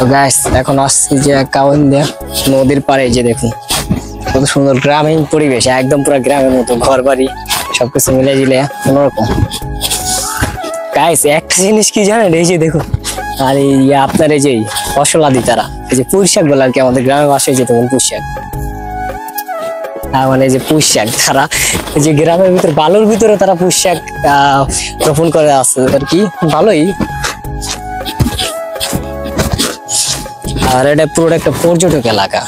তো গাইস এখন আসছি যে কাউন্দিয়া নদীর পাড়ে, যে দেখুন কত সুন্দর গ্রামীণ পরিবেশ, একদম পুরো গ্রামের মতো, ঘর বাড়ি সবকিছু মিলে জিলে অন্যরকম। গাইস একটা জিনিস কি জানেন, এই যে দেখুন, আর এই আপনার এই যে ফসলাদি তারা এই যে পুঁই শাক বলে আর কি, আমাদের গ্রামের ভাষায় যে তখন পুঁই শাক, মানে যে পুঁই শাক তারা এই যে গ্রামের ভিতরে বালুর ভিতরে তারা পুঁই শাক রোপণ করে আসছে আর কি, ভালোই। আর এটা পুরো একটা পর্যটক এলাকা,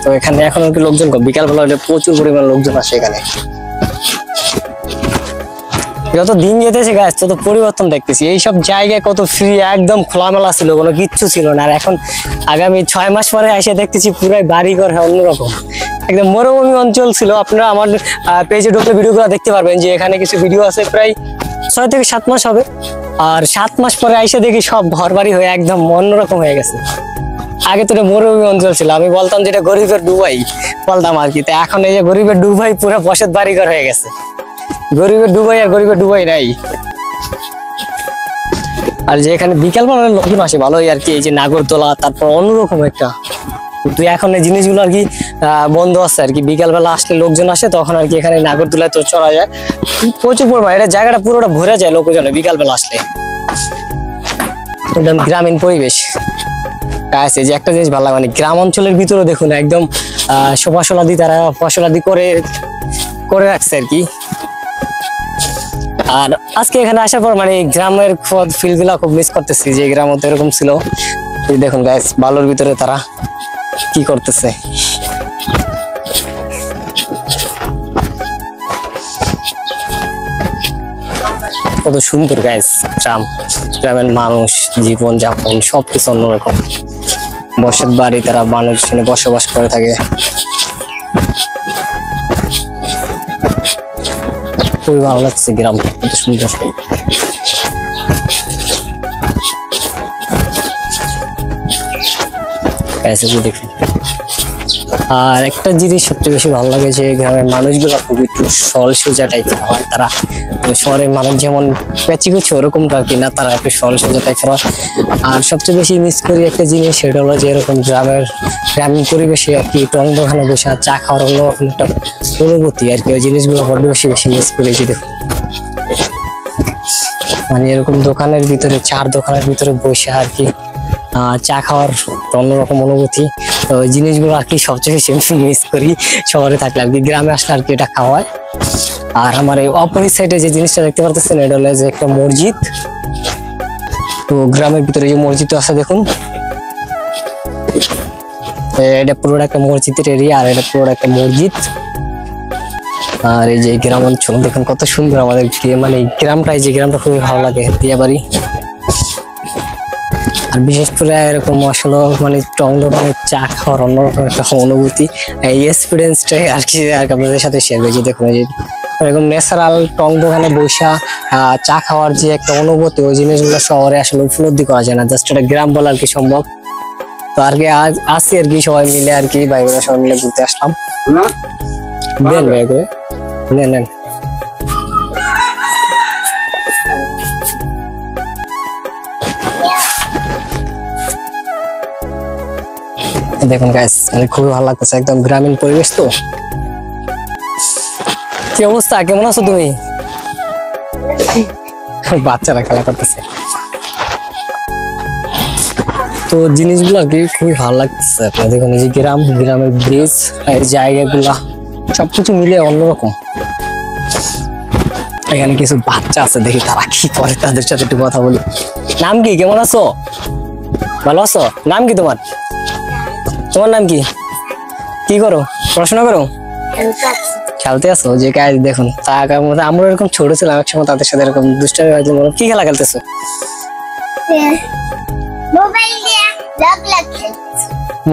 তো এখানে এখন আর কি লোকজন কম, বিকালবেলা হলে প্রচুর পরিমাণ লোকজন আসে এখানে। যত দিন যেতেছে গাছ তত পরিবর্তন দেখতেছি, এইসব জায়গায় কত ফ্রি, একদম খোলামেলা ছিল, কোনো কিচ্ছু ছিল না। আর এখন আগামী 6 মাস পরে এসে দেখতেছি পুরাই বাড়িঘর অন্যরকম, একদম মরুভূমি অঞ্চল ছিল। আপনারা আমার পেজে ঢুকলে ভিডিওগুলো দেখতে পারবেন, যে এখানে কিছু ভিডিও আছে, প্রায় 6 থেকে 7 মাস হবে। আর 7 মাস পরে এসে দেখি সব ঘর বাড়ি হয়ে একদম অন্যরকম হয়ে গেছে। আগে তো মরুভূমি অঞ্চল ছিল, আমি বলতাম যেটা গরিবের ডুবাই বলতাম আর কি, এখন এই যে গরিবের ডুবাই পুরো বসত বাড়িঘর হয়ে গেছে। গরিবের ডুবাই আর গরিবের ডুবাই নাই। আর যে এখানে বিকালবেলা লোকজন আসে ভালোই আর কি, এই যে নাগরদোলা, তারপর অন্যরকম একটা, কিন্তু এখন এই জিনিসগুলো আর কি বন্ধ আছে আর কি। বিকালবেলা আসলে লোকজন আসে তখন আর কি এখানে নাগরদোলায় তো চড়া যায় প্রচুর পরিমাণ, এটা জায়গাটা পুরোটা ভরে যায় লোকজনে বিকালবেলা আসলে, একদম গ্রামীণ পরিবেশ। আছে যে একটা জিনিস ভালো লাগে, মানে গ্রাম অঞ্চলের ভিতরে দেখুন একদম ফসলাদি তারা ফসলাদি করে রাখছে আর কি। আর আজকে এখানে আসার পর মানে গ্রামের ফিল গুলা খুব মিস করতেছি, যে গ্রাম এরকম ছিল। দেখুন গাইস বালুর ভিতরে তারা কি করতেছে, কত সুন্দর গাইস গ্রামের মানুষ, জীবন যাপন সবকিছু অন্যরকম। বসত বাড়ি তারা মানুষ বসবাস করে থাকে, খুবই ভালো লাগছে গ্রাম, কত সুন্দর। দেখুন আর একটা জিনিস সবচেয়ে বেশি ভালো লাগে, যে গ্রামের মানুষগুলো খুব একটু সরল সোজা টাইপের হয়। তারা শহরের মানুষ যেমন পেঁচি করছে ওরকমটা আর কি না, তারা একটু সরল সোজা টাইপের হয়। আর সবচেয়ে বেশি মিস করি একটা জিনিস, সেটা হলো যে এরকম গ্রামীণ পরিবেশে আর কি টং দোকানে বসে চা খাওয়ার অন্যরকম একটা অনুভূতি আর কি, ওই জিনিসগুলো বড্ড বেশি মিস করেছি। দেখুন মানে এরকম দোকানের ভিতরে, চার দোকানের ভিতরে বসে আর কি চা খাওয়ার অন্যরকম অনুভূতি, তো ওই জিনিসগুলো আর কি সবচেয়ে বেশি মিস করি শহরে থাকলে আর কি। গ্রামে আসলে আর কি এটা খাওয়া হয়। আর আমার এই অপোজিট সাইডে যে জিনিসটা দেখতে পারতেছেন, এটা হলো যে একটা মসজিদ। তো গ্রামের ভিতরে যে মসজিদ আছে দেখুন, এটা পুরোটা একটা মসজিদের এরিয়া, আর এটা পুরোটা একটা মসজিদ। আর এই যে গ্রাম অঞ্চল দেখুন কত সুন্দর আমাদের, মানে গ্রামটাই, যে গ্রামটা খুবই ভালো লাগে, দিয়াবাড়ি। আর বিশেষ করে এরকম আসলে মানে টং দোকানে চা খাওয়ার অন্যরকম একটা অনুভূতি, এই এক্সপিরিয়েন্সটাই আর কি আপনাদের সাথে শেয়ার করেছি। দেখুন এই যে এরকম ন্যাচারাল টং দোকানে বসা চা খাওয়ার যে একটা অনুভূতি, ওই জিনিসগুলো শহরে আসলে উপলব্ধি করা যায় না, জাস্ট এটা গ্রাম বলা আর কি সম্ভব। তো আর কি আসি আর কি সবাই মিলে আর কি, ভাই বোনেরা সবাই মিলে ঘুরতে আসলাম। দেন ভাই করে নেন। দেখুন গাইস খুবই ভালো লাগতেছে, একদম গ্রামীণ পরিবেশ। তো কি অবস্থা, কেমন আছো তুমি? বাচ্চারা খেলা করতেছে, তো জিনিসগুলো আর কি খুবই ভালো লাগতেছে। আপনার দেখুন এই যে গ্রামের ব্রিজ, এই জায়গাগুলা সবকিছু মিলে অন্যরকম। এখানে কিছু বাচ্চা আছে, দেখি তারা কি করে, তাদের সাথে একটু কথা বলি। নাম কি, কেমন আছো, ভালো আছো? নাম কি তোমার? তোমার নাম কি? কি করো, পড়াশোনা করো, খেলতে আসো? যে কাজ দেখুন আমরা এরকম ছোট ছিলাম একসময়, তাদের সাথে এরকম দুষ্টামি। কি খেলা খেলতেছো?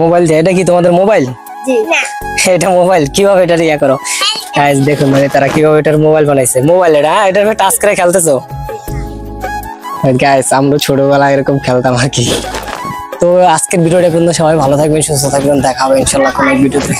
মোবাইল দিয়ে? এটা কি তোমাদের মোবাইল? এটা মোবাইল কিভাবে এটা ইয়া করো? দেখুন মানে তারা কিভাবে এটার মোবাইল বানাইছে, মোবাইল এটা, এটার টাচ করে খেলতেছো? গাইস আমরা ছোটবেলায় এরকম খেলতাম আর কি। তো আজকের ভিডিওটা পর্যন্ত, সবাই ভালো থাকবেন, সুস্থ থাকবেন, দেখা হবে ইনশাআল্লাহ কোনো ভিডিওতে।